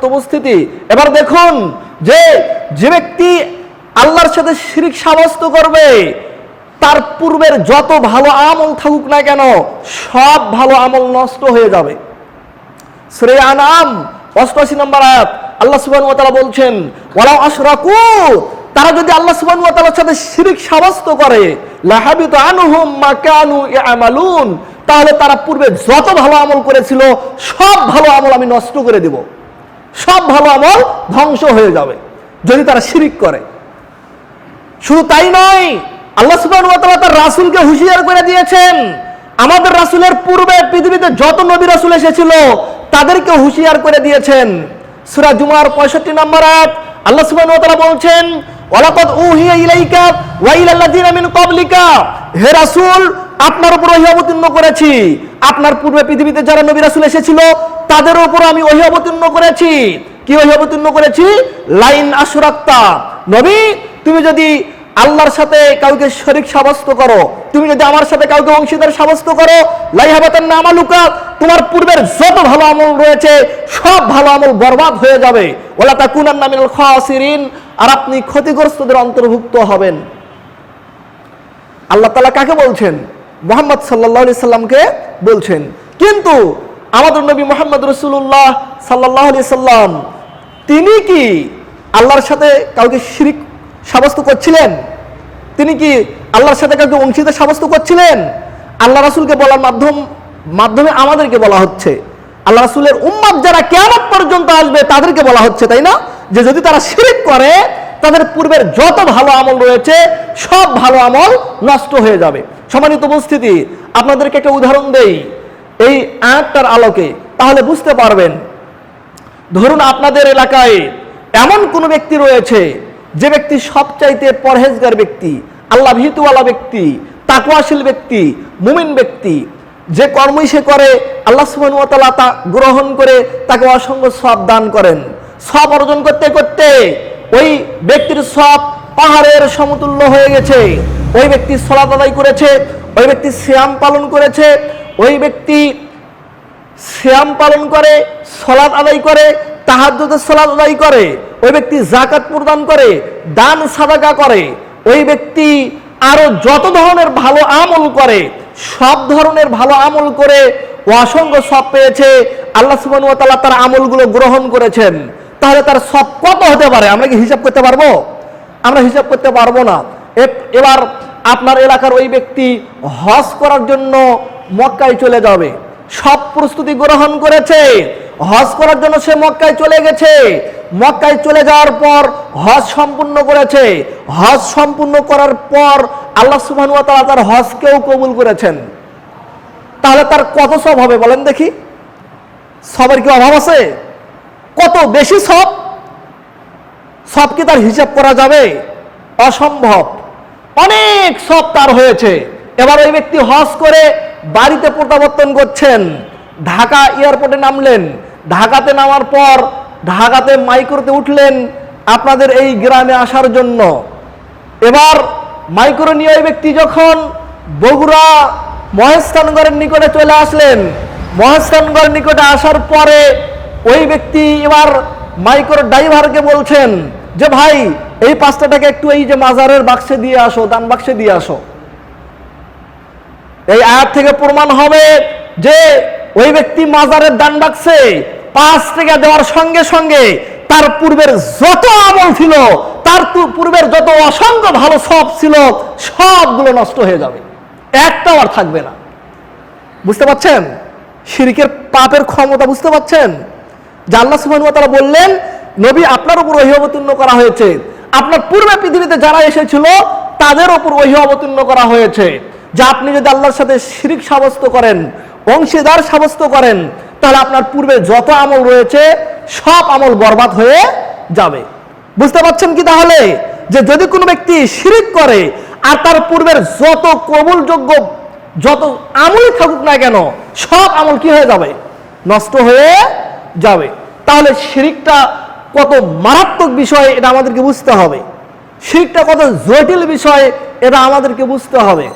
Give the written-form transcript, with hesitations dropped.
সম্মানিত উপস্থিতি, এবার দেখুন যে যে ব্যক্তি আল্লাহর সাথে শিরক সাব্যস্ত করবে তার পূর্বের যত ভালো আমল থাকুক না কেন সব ভালো আমল নষ্ট হয়ে যাবে। সূরা আনআম 88 নম্বর আয়াত আল্লাহ সুবহানাহু ওয়া তাআলা বলছেন, ওয়ালাউ আশরাকু, তারা যদি আল্লাহ সুবহানাহু ওয়া তাআলার সাথে শিরক সাব্যস্ত করে, লাহাবিতু আনহুম মা কানু ইয়ামালুন, তাহলে তারা পূর্বে যত ভালো আমল করেছিল সব ভালো আমল আমি নষ্ট করে দেব, সব ভালো আমল ধ্বংস হয়ে যাবে যদি তারা শিরক করে। শুধু তাই নয়, আল্লাহ সুবহানাহু ওয়া তাআলা তার রাসূলকে হুঁশিয়ার করে দিয়েছেন, আমাদের রাসূলের পূর্বে পৃথিবীতে যত নবী রাসূল এসেছিল তাদেরকে হুঁশিয়ার করে দিয়েছেন। সূরা জুমার 65 নম্বর আয়াত আল্লাহ সুবহানাহু ওয়া তাআলা বলছেন, ওয়ালাকাদ উহিয়া ইলাইকা ওয়া ইলাল্লাযিনা মিন ক্বাবলিকা, হে রাসূল আপনার উপর ওহী অবতীর্ণ করেছি, আপনার পূর্বে পৃথিবীতে যারা নবী রাসূল এসেছিল তাদের উপর আমি ওহী অবতীর্ণ করেছি। কি ওহী অবতীর্ণ করেছি? লাইন আশরাকতা, নবী তুমি যদি আল্লাহর সাথে কাউকে শরীক সাব্যস্ত করো, তুমি যদি আমার সাথে কাউকে অংশীদার সাব্যস্ত করো, লাইহাবাতান্না আমালুকা, তোমার পূর্বের যত ভালো আমল রয়েছে সব ভালো আমল বরবাদ হয়ে যাবে। ওয়ালা তাকুনান্না মিনাল খাসিরিন, আর আপনি ক্ষতিগ্রস্তদের অন্তর্ভুক্ত হবেন। আল্লাহ তাআলা কাকে বলছেন? মুহাম্মদ সাল্লাল্লাহু আলাইহি সাল্লামকে বলছেন। কিন্তু আমাদের নবী মুহাম্মদ রাসূলুল্লাহ সাল্লাল্লাহু আলাইহি সাল্লাম তিনি কি আল্লাহর সাথে কাউকে শিরক সাব্যস্ত করছিলেন? তিনি কি আল্লাহর সাথে কাউকে অংশীদার সাব্যস্ত করছিলেন? আল্লাহ রাসূলকে বলার মাধ্যমে আমাদেরকে বলা হচ্ছে, আল্লাহ রাসূলের উম্মত যারা কিয়ামত পর্যন্ত আসবে তাদেরকে বলা হচ্ছে, তাই না, যে যদি তারা শিরক করে তাদের পূর্বের যত ভালো আমল রয়েছে সব ভালো আমল নষ্ট হয়ে যাবে। সম্মানিত উপস্থিতি, আপনাদেরকে একটা উদাহরণ দেই এই আয়াতটার আলোকে, তাহলে বুঝতে পারবেন। ধরুন আপনাদের এলাকায় এমন কোন ব্যক্তি রয়েছে যে ব্যক্তি সবচাইতে পরহেজগার ব্যক্তি, আল্লাহ ভীতিওয়ালা ব্যক্তি, তাকওয়াশীল ব্যক্তি, মুমিন ব্যক্তি, যে কর্মই সে করে আল্লাহ সুবহানাহু ওয়া তাআলা তা গ্রহণ করে তাকে অসংখ্য সওয়াব দান করেন। সওয়াব অর্জন করতে করতে ওই ব্যক্তির সওয়াব পাহাড়ের সমতুল্য হয়ে গেছে। ওই ব্যক্তি সালাত আদায় করেছে, ওই ব্যক্তি সিয়াম পালন করেছে, ওই ব্যক্তি সিয়াম পালন করে, সালাত আদায় করে, তাহাজ্জুদের সালাত আদায় করে, ওই ব্যক্তি যাকাত প্রদান করে, দান সাদাকা করে, ওই ব্যক্তি আরো যত ধরনের ভালো আমল করে, সব ধরনের ভালো আমল করে অসংখ্য সওয়াব পেয়েছে। আল্লাহ সুবহানাহু ওয়া তাআলা তার আমলগুলো গ্রহণ করেছেন। তাহলে তার সওয়াব কত হতে পারে? আমরা কি হিসাব করতে পারবো? আমরা হিসাব করতে পারবো না। এবার আপনার এলাকার ওই ব্যক্তি হজ করার জন্য মক্কায় চলে যাবে, সব প্রস্তুতি গ্রহণ করেছে, হজ করার জন্য সে মক্কায় চলে গেছে। মক্কায় চলে যাওয়ার পর হজ সম্পূর্ণ করেছে। হজ সম্পূর্ণ করার পর আল্লাহ সুবহানাহু ওয়া তাআলা তার হজকেও কবুল করেছেন। তাহলে তার কত সওয়াব হবে বলেন দেখি? সওয়াবের কি অভাব আছে? কত বেশি সওয়াব! সওয়াব কি তার হিসাব করা যাবে? অসম্ভব। অনেক সওয়াব তার হয়েছে। এবার ওই ব্যক্তি হজ করে বাড়িতে প্রত্যাবর্তন করছেন, ঢাকা এয়ারপোর্টে নামলেন। ঢাকাতে নামার পর ঢাকাতে মাইক্রোতে উঠলেন আপনাদের এই গ্রামে আসার জন্য। এবার মাইক্রো নিয়ে ওই ব্যক্তি যখন বগুড়া মহেস্থানগড়ের নিকটে চলে আসলেন, মহেস্থানগড়ের নিকটে আসার পরে ওই ব্যক্তি এবার মাইক্রো ড্রাইভারকে বলছেন যে ভাই এই 5টা টাকা একটু এই যে মাজারের বাক্সে দিয়ে আসো, দান বাক্সে দিয়ে আসো। এই আয়াত থেকে প্রমাণ হবে যে ওই ব্যক্তি মাজারের দান বাক্সে 5 টাকা দেওয়ার সঙ্গে সঙ্গে তার পূর্বের যত আমল ছিল, তার পূর্বের যত অসংখ্য ভালো সওয়াব ছিল সবগুলো নষ্ট হয়ে যাবে, একটাও আর থাকবে না। বুঝতে পারছেন শিরকের পাপের ক্ষমতা? বুঝতে পারছেন যে আল্লাহ সুবহানাহু ওয়া তাআলা বললেন নবী আপনার উপর ওহী অবতীর্ণ করা হয়েছে, আপনার পূর্বে পৃথিবীতে যারা এসেছিল তাদের উপর ওহী অবতীর্ণ করা হয়েছে যে আপনি যদি আল্লাহর সাথে শিরক সাব্যস্ত করেন, অংশীদার সাব্যস্ত করেন, তাহলে আপনার পূর্বে যত আমল রয়েছে সব আমল বরবাদ হয়ে যাবে। বুঝতে পারছেন কি তাহলে যে যদি কোনো ব্যক্তি শিরক করে আর তার পূর্বের যত কবুলযোগ্য যত আমল থাকুক না কেন সব আমল কি হয়ে যাবে? নষ্ট হয়ে যাবে। তাহলে শিরকটা কত মারাত্মক বিষয় এটা আমাদেরকে বুঝতে হবে, শিরকটা কত জটিল বিষয় এটা আমাদেরকে বুঝতে হবে।